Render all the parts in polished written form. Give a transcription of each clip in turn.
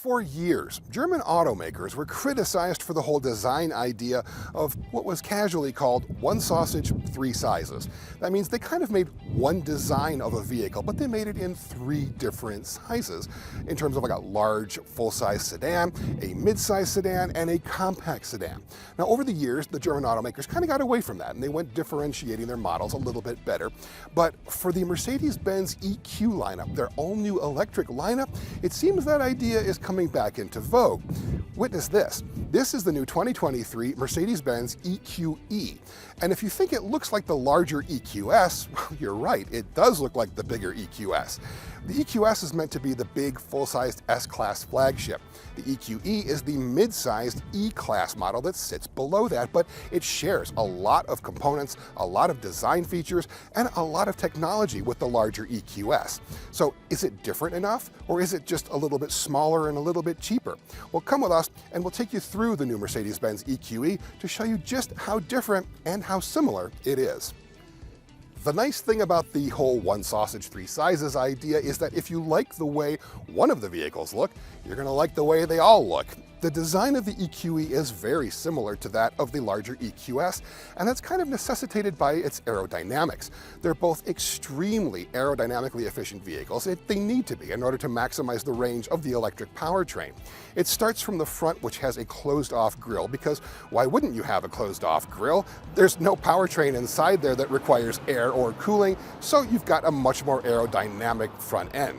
For years, German automakers were criticized for the whole design idea of what was casually called one sausage, three sizes. That means they kind of made one design of a vehicle, but they made it in three different sizes in terms of like a large full-size sedan, a mid-size sedan, and a compact sedan. Now, over the years, the German automakers kind of got away from that, and they went differentiating their models a little bit better. But for the Mercedes-Benz EQ lineup, their all-new electric lineup, it seems that idea is coming back into vogue. Witness this. This is the new 2023 Mercedes-Benz EQE. And if you think it looks like the larger EQS, well, you're right, it does look like the bigger EQS. The EQS is meant to be the big, full-sized S-Class flagship. The EQE is the mid-sized E-Class model that sits below that, but it shares a lot of components, a lot of design features, and a lot of technology with the larger EQS. So is it different enough, or is it just a little bit smaller and a little bit cheaper? Well, come with us, and we'll take you through the new Mercedes-Benz EQE to show you just how different and how similar it is. The nice thing about the whole one sausage, three sizes idea is that if you like the way one of the vehicles look, you're going to like the way they all look. The design of the EQE is very similar to that of the larger EQS, and that's kind of necessitated by its aerodynamics. They're both extremely aerodynamically efficient vehicles. They need to be in order to maximize the range of the electric powertrain. It starts from the front, which has a closed-off grille, because why wouldn't you have a closed-off grille? There's no powertrain inside there that requires air or cooling, so you've got a much more aerodynamic front end.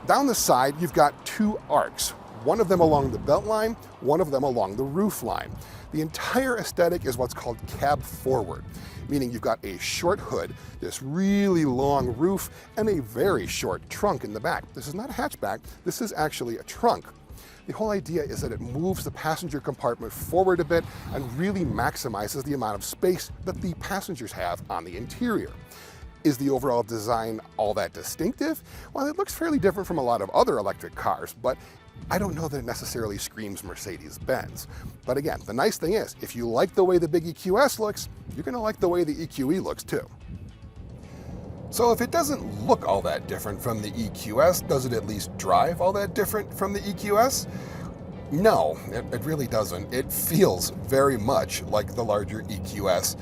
Down the side, you've got two arcs. One of them along the belt line, one of them along the roof line. The entire aesthetic is what's called cab forward, meaning you've got a short hood, this really long roof, and a very short trunk in the back. This is not a hatchback, this is actually a trunk. The whole idea is that it moves the passenger compartment forward a bit and really maximizes the amount of space that the passengers have on the interior. Is the overall design all that distinctive? Well, it looks fairly different from a lot of other electric cars, but I don't know that it necessarily screams Mercedes-Benz. But again, the nice thing is, if you like the way the big EQS looks, you're going to like the way the EQE looks too. So if it doesn't look all that different from the EQS, does it at least drive all that different from the EQS? No, it really doesn't. It feels very much like the larger EQS.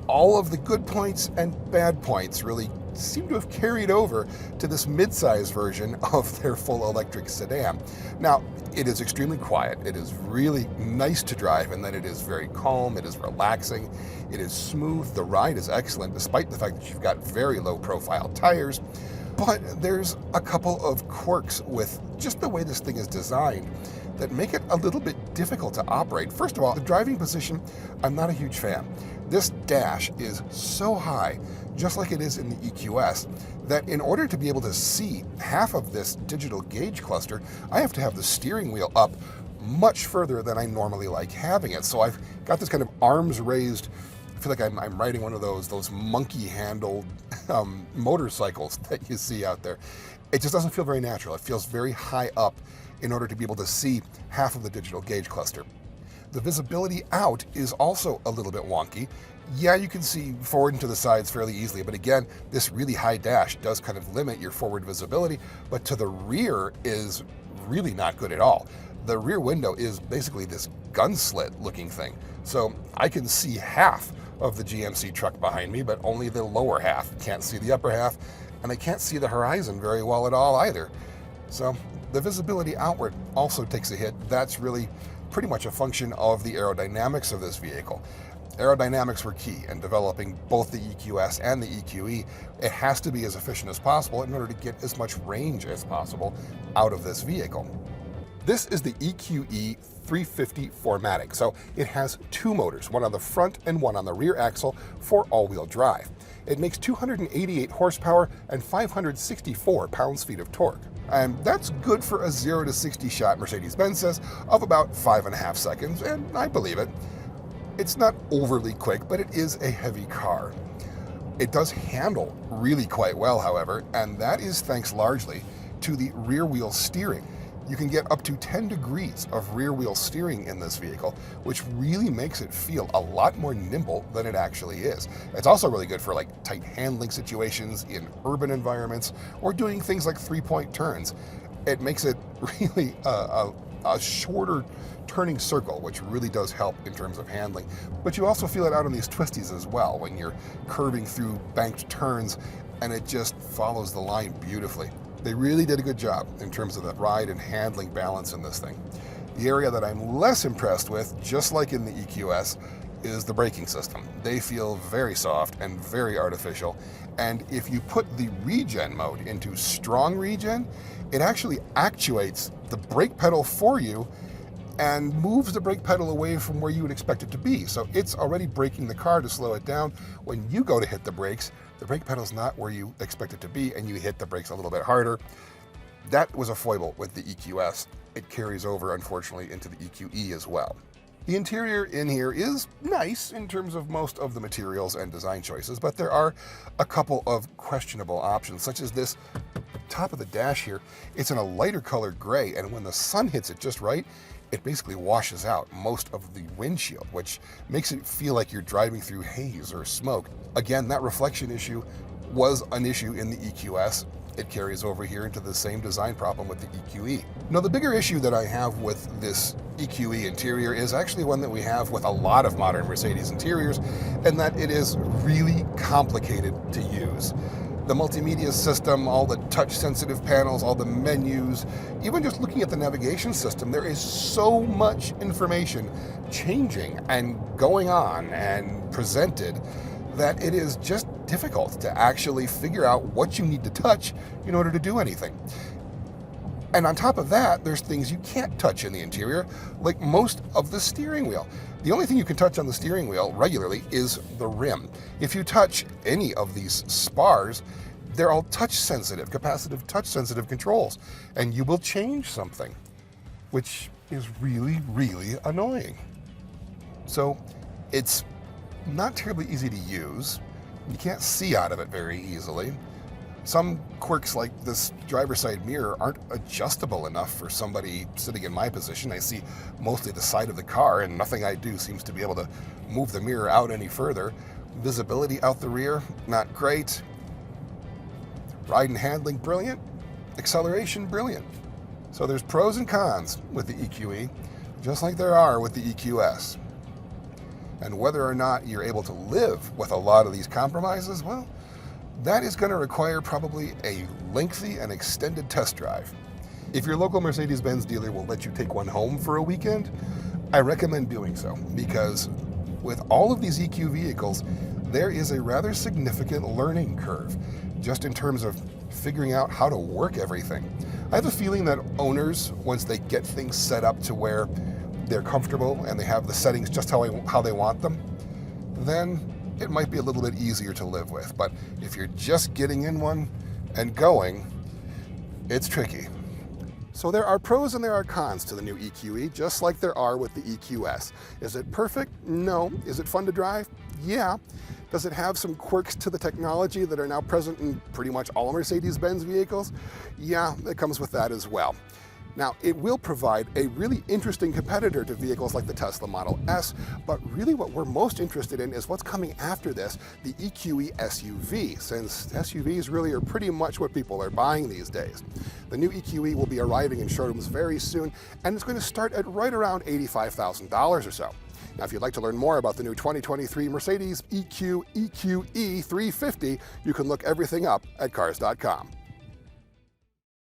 All of the good points and bad points really seem to have carried over to this mid-size version of their full electric sedan. Now, it is extremely quiet. It is really nice to drive in that it is very calm, it is relaxing, it is smooth. The ride is excellent despite the fact that you've got very low profile tires. But there's a couple of quirks with just the way this thing is designed that make it a little bit difficult to operate. First of all, the driving position, I'm not a huge fan. This dash is so high, just like it is in the EQS, that in order to be able to see half of this digital gauge cluster, I have to have the steering wheel up much further than I normally like having it. So I've got this kind of arms raised, I feel like I'm riding one of those monkey-handled motorcycles that you see out there. It just doesn't feel very natural. It feels very high up in order to be able to see half of the digital gauge cluster. The visibility out is also a little bit wonky. Yeah, you can see forward and to the sides fairly easily, but again, this really high dash does kind of limit your forward visibility, but to the rear is really not good at all. The rear window is basically this gun slit looking thing. So I can see half of the GMC truck behind me, but only the lower half. Can't see the upper half, and I can't see the horizon very well at all either. So the visibility outward also takes a hit. That's really pretty much a function of the aerodynamics of this vehicle. Aerodynamics were key in developing both the EQS and the EQE. It has to be as efficient as possible in order to get as much range as possible out of this vehicle. This is the EQE 350 4MATIC, so it has two motors, one on the front and one on the rear axle for all-wheel drive. It makes 288 horsepower and 564 pounds-feet of torque. And that's good for a 0 to 60 shot, Mercedes-Benz says, of about 5.5 seconds, and I believe it. It's not overly quick, but it is a heavy car. It does handle really quite well, however, and that is thanks largely to the rear wheel steering. You can get up to 10 degrees of rear wheel steering in this vehicle, which really makes it feel a lot more nimble than it actually is. It's also really good for like tight handling situations in urban environments or doing things like 3-point turns. It makes it really a shorter turning circle, which really does help in terms of handling. But you also feel it out on these twisties as well when you're curving through banked turns, and it just follows the line beautifully. They really did a good job in terms of the ride and handling balance in this thing. The area that I'm less impressed with, just like in the EQS, is the braking system. They feel very soft and very artificial. And if you put the regen mode into strong regen, it actually actuates the brake pedal for you and moves the brake pedal away from where you would expect it to be. So it's already braking the car to slow it down. When you go to hit the brakes, the brake pedal's not where you expect it to be, and you hit the brakes a little bit harder. That was a foible with the EQS. It carries over, unfortunately, into the EQE as well. The interior in here is nice in terms of most of the materials and design choices, but there are a couple of questionable options, such as this top of the dash here. It's in a lighter color gray, and when the sun hits it just right, it basically washes out most of the windshield, which makes it feel like you're driving through haze or smoke. Again, that reflection issue was an issue in the EQS. It carries over here into the same design problem with the EQE. Now, the bigger issue that I have with this EQE interior is actually one that we have with a lot of modern Mercedes interiors, and that it is really complicated to use. The multimedia system, all the touch-sensitive panels, all the menus, even just looking at the navigation system, there is so much information changing and going on and presented that it is just difficult to actually figure out what you need to touch in order to do anything. And on top of that, there's things you can't touch in the interior, like most of the steering wheel. The only thing you can touch on the steering wheel regularly is the rim. If you touch any of these spars, they're all touch-sensitive, capacitive touch-sensitive controls, and you will change something, which is really, really annoying. So it's not terribly easy to use. You can't see out of it very easily. Some quirks like this driver's side mirror aren't adjustable enough for somebody sitting in my position. I see mostly the side of the car, and nothing I do seems to be able to move the mirror out any further. Visibility out the rear, not great. Ride and handling, brilliant. Acceleration, brilliant. So there's pros and cons with the EQE, just like there are with the EQS. And whether or not you're able to live with a lot of these compromises, well, that is going to require probably a lengthy and extended test drive. If your local Mercedes-Benz dealer will let you take one home for a weekend, I recommend doing so, because with all of these EQ vehicles, there is a rather significant learning curve, just in terms of figuring out how to work everything. I have a feeling that owners, once they get things set up to where they're comfortable and they have the settings just how they want them, then it might be a little bit easier to live with. But if you're just getting in one and going, it's tricky. So there are pros and there are cons to the new EQE, just like there are with the EQS. Is it perfect? No. Is it fun to drive? Yeah. Does it have some quirks to the technology that are now present in pretty much all Mercedes-Benz vehicles? Yeah, it comes with that as well. Now, it will provide a really interesting competitor to vehicles like the Tesla Model S, but really what we're most interested in is what's coming after this, the EQE SUV, since SUVs really are pretty much what people are buying these days. The new EQE will be arriving in showrooms very soon, and it's going to start at right around $85,000 or so. Now, if you'd like to learn more about the new 2023 Mercedes-EQ EQE 350, you can look everything up at Cars.com.